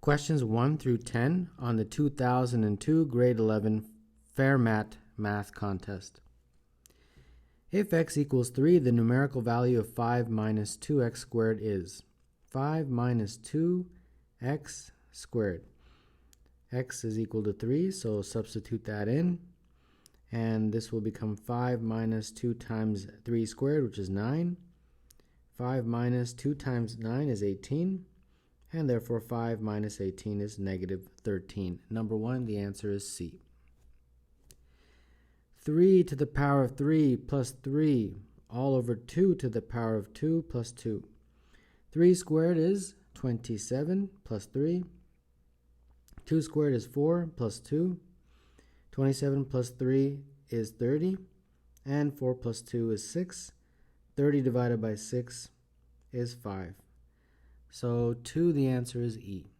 Questions 1 through 10 on the 2002 Grade 11 Fermat Math Contest. If x equals 3, the numerical value of 5 minus 2x squared is 5 minus 2x squared. X is equal to 3, so substitute that in. And this will become 5 minus 2 times 3 squared, which is 9. 5 minus 2 times 9 is 18. And therefore 5 minus 18 is negative 13. Number 1, the answer is C. 3 to the power of 3 plus 3 all over 2 to the power of 2 plus 2. 3 squared is 27 plus 3. 2 squared is 4 plus 2. 27 plus 3 is 30. And 4 plus 2 is 6. 30 divided by 6 is 5. So 2, the answer is E.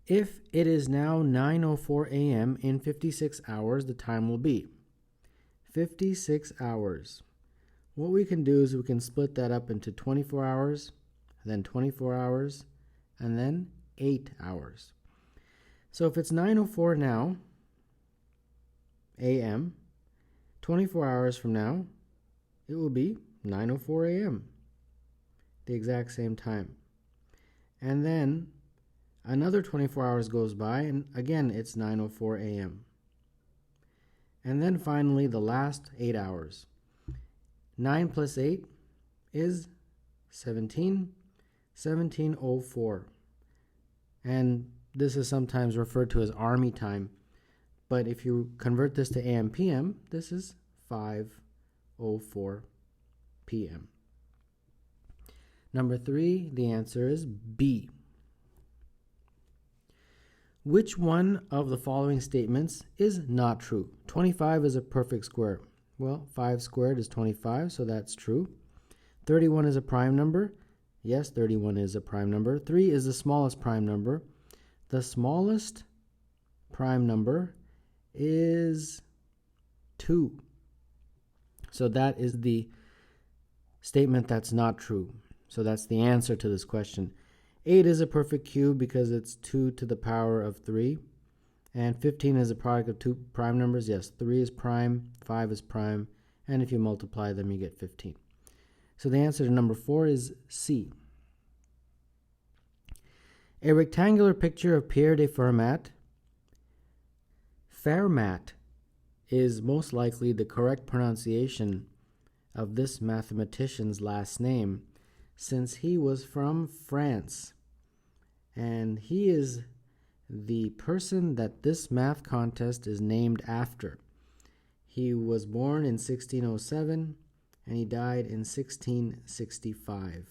If it is now 9:04 a.m. in 56 hours, the time will be 56 hours. What we can do is we can split that up into 24 hours, then 24 hours, and then 8 hours. So if it's 9:04 now, a.m., 24 hours from now, it will be 9:04 a.m., the exact same time. And then another 24 hours goes by, and again, it's 9:04 a.m. And then finally, the last 8 hours. 9 plus 8 is 17, 17:04. And this is sometimes referred to as Army time. But if you convert this to AM PM, this is 5:04 p.m. Number 3, the answer is B. Which one of the following statements is not true? 25 is a perfect square. Well, 5 squared is 25, so that's true. 31 is a prime number. Yes, 31 is a prime number. 3 is the smallest prime number. The smallest prime number is 2. So that is the statement that's not true. So that's the answer to this question. 8 is a perfect cube because it's 2 to the power of 3. And 15 is a product of 2 prime numbers. Yes, 3 is prime, 5 is prime, and if you multiply them, you get 15. So the answer to number 4 is C. A rectangular picture of Pierre de Fermat. Fermat is most likely the correct pronunciation of this mathematician's last name, since he was from France. And he is the person that this math contest is named after. He was born in 1607 and he died in 1665.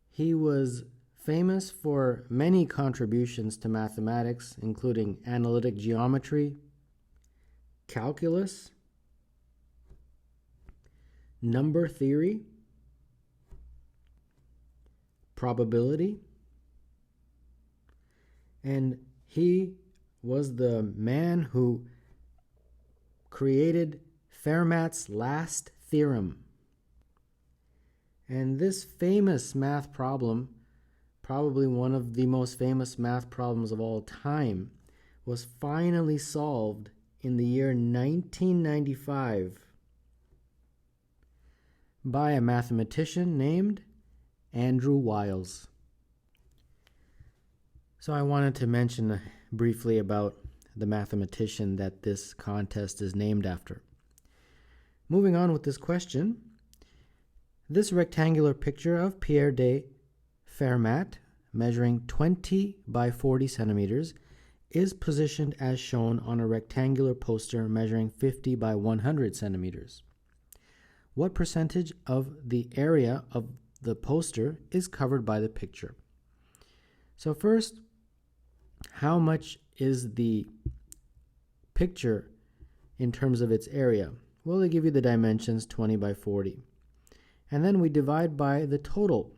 He was famous for many contributions to mathematics, including analytic geometry, calculus, number theory, probability, and he was the man who created Fermat's last theorem. And this famous math problem, probably one of the most famous math problems of all time, was finally solved in the year 1995 by a mathematician named Andrew Wiles. So I wanted to mention briefly about the mathematician that this contest is named after. Moving on with this question, this rectangular picture of Pierre de Fermat, measuring 20 by 40 centimeters, is positioned as shown on a rectangular poster measuring 50 by 100 centimeters. What percentage of the area of the poster is covered by the picture? So first, how much is the picture in terms of its area? Well, they give you the dimensions 20 by 40. And then we divide by the total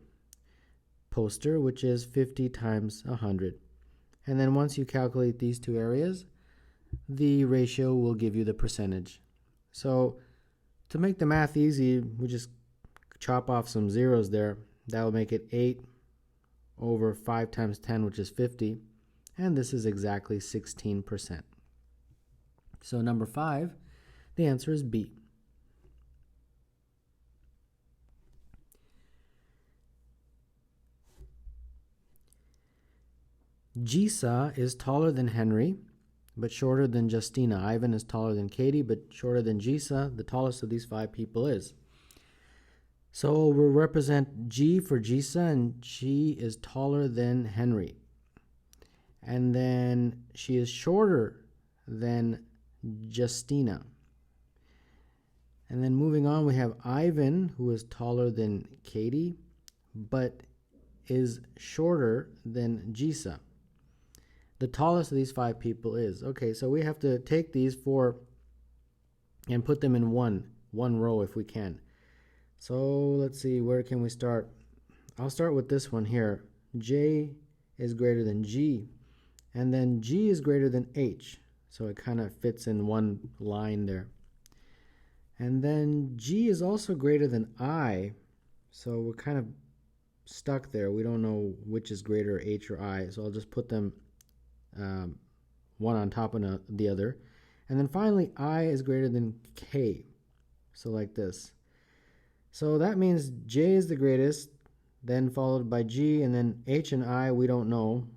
poster, which is 50 times 100. And then once you calculate these two areas, the ratio will give you the percentage. So to make the math easy, we just chop off some zeros there, that will make it 8 over 5 times 10, which is 50. And this is exactly 16%. So number 5, the answer is B. Gisa is taller than Henry, but shorter than Justina. Ivan is taller than Katie, but shorter than Gisa. The tallest of these 5 people is. So we'll represent G for Gisa, and she is taller than Henry. And then she is shorter than Justina. And then moving on, we have Ivan, who is taller than Katie, but is shorter than Gisa. The tallest of these 5 people is. Okay, so we have to take these 4 and put them in one row if we can. So let's see, where can we start? I'll start with this one here. J is greater than G, and then G is greater than H. So it kind of fits in one line there. And then G is also greater than I, so we're kind of stuck there. We don't know which is greater, H or I, so I'll just put them one on top of the other. And then finally, I is greater than K, so like this. So that means J is the greatest, then followed by G, and then H and I we don't know,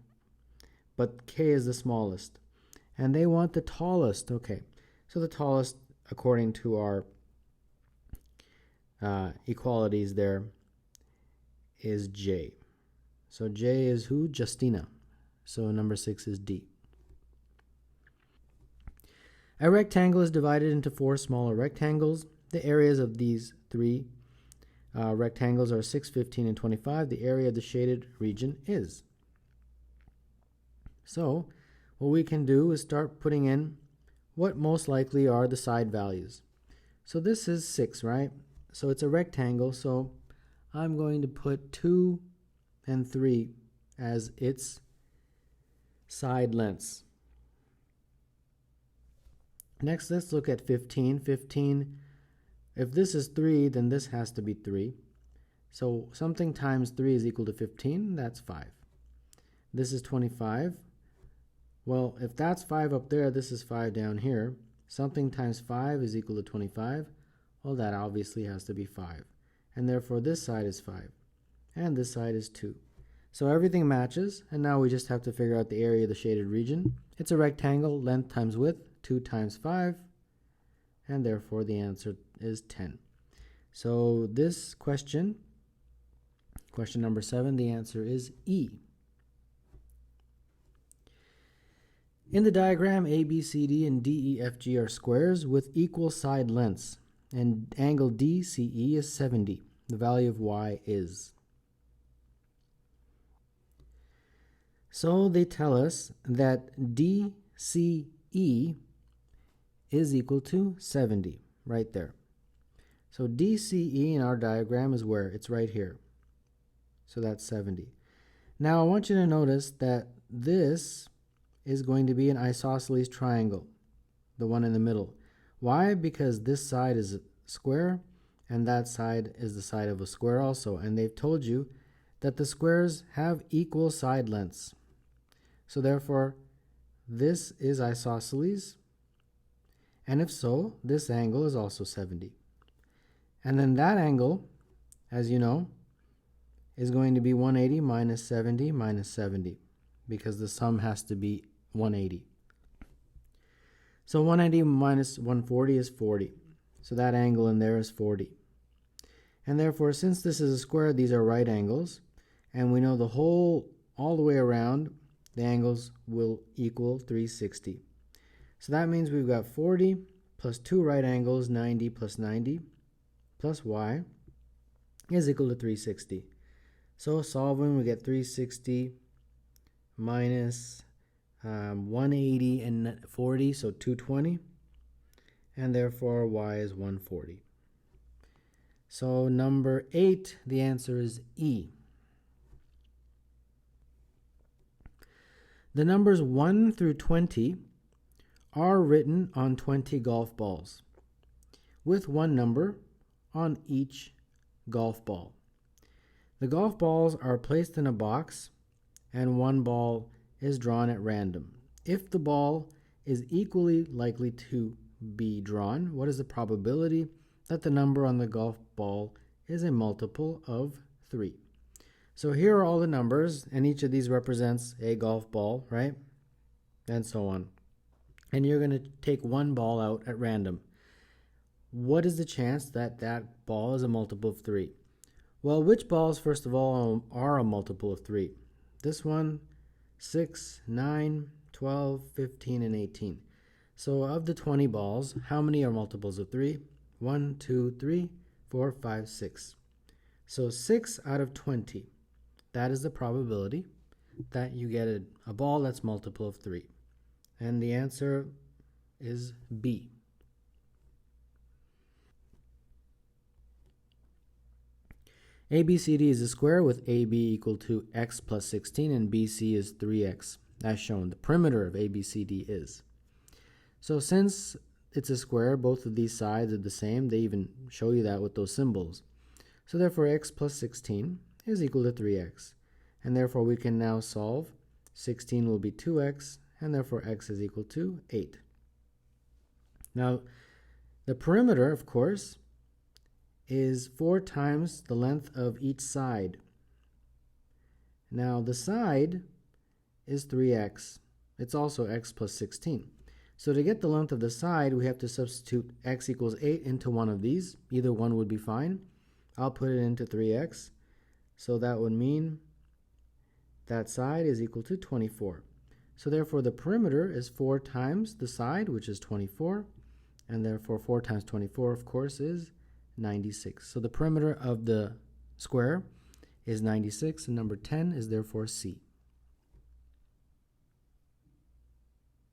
but K is the smallest. And they want the tallest. Okay, so the tallest, according to our equalities there, is J. So J is who? Justina. So number 6 is D. A rectangle is divided into 4 smaller rectangles. The areas of these 3 rectangles are 6, 15, and 25. The area of the shaded region is. So what we can do is start putting in what most likely are the side values. So this is 6, right? So it's a rectangle, so I'm going to put 2 and 3 as its side lengths. Next, let's look at 15. 15, if this is 3, then this has to be 3. So something times 3 is equal to 15, that's 5. This is 25. Well, if that's 5 up there, this is 5 down here. Something times 5 is equal to 25. Well, that obviously has to be 5. And therefore this side is 5. And this side is 2. So everything matches, and now we just have to figure out the area of the shaded region. It's a rectangle, length times width, 2 times 5, and therefore the answer is 10. So this question number 7, the answer is E. In the diagram, A, B, C, D, and D, E, F, G are squares with equal side lengths, and angle DCE is 70. The value of Y is. So they tell us that DCE is equal to 70, right there. So DCE in our diagram is where? It's right here. So that's 70. Now I want you to notice that this is going to be an isosceles triangle, the one in the middle. Why? Because this side is a square, and that side is the side of a square also. And they've told you that the squares have equal side lengths. So therefore, this is isosceles, and if so, this angle is also 70. And then that angle, as you know, is going to be 180 minus 70 minus 70, because the sum has to be 180. So 180 minus 140 is 40. So that angle in there is 40. And therefore, since this is a square, these are right angles, and we know the whole, all the way around, the angles will equal 360. So that means we've got 40 plus 2 right angles, 90 plus 90 plus y is equal to 360. So solving, we get 360 minus 180 and 40, so 220. And therefore y is 140. So number 8, the answer is E. The numbers 1 through 20 are written on 20 golf balls, with one number on each golf ball. The golf balls are placed in a box and one ball is drawn at random. If the ball is equally likely to be drawn, what is the probability that the number on the golf ball is a multiple of 3? So here are all the numbers, and each of these represents a golf ball, right? And so on. And you're going to take one ball out at random. What is the chance that that ball is a multiple of 3? Well, which balls, first of all, are a multiple of 3? This one, 6, 9, 12, 15, and 18. So of the 20 balls, how many are multiples of 3? 1, 2, 3, 4, 5, 6. So 6 out of 20. That is the probability that you get a ball that's multiple of 3. And the answer is B. ABCD is a square with AB equal to x plus 16 and BC is 3x, as shown. The perimeter of ABCD is. So since it's a square, both of these sides are the same. They even show you that with those symbols. So therefore x plus 16 is equal to 3x. And therefore we can now solve. 16 will be 2x, and therefore x is equal to 8. Now, the perimeter, of course, is 4 times the length of each side. Now, the side is 3x. It's also x plus 16. So to get the length of the side, we have to substitute x equals 8 into one of these. Either one would be fine. I'll put it into 3x. So that would mean that side is equal to 24. So therefore the perimeter is 4 times the side, which is 24. And therefore 4 times 24, of course, is 96. So the perimeter of the square is 96, and number 10 is therefore C.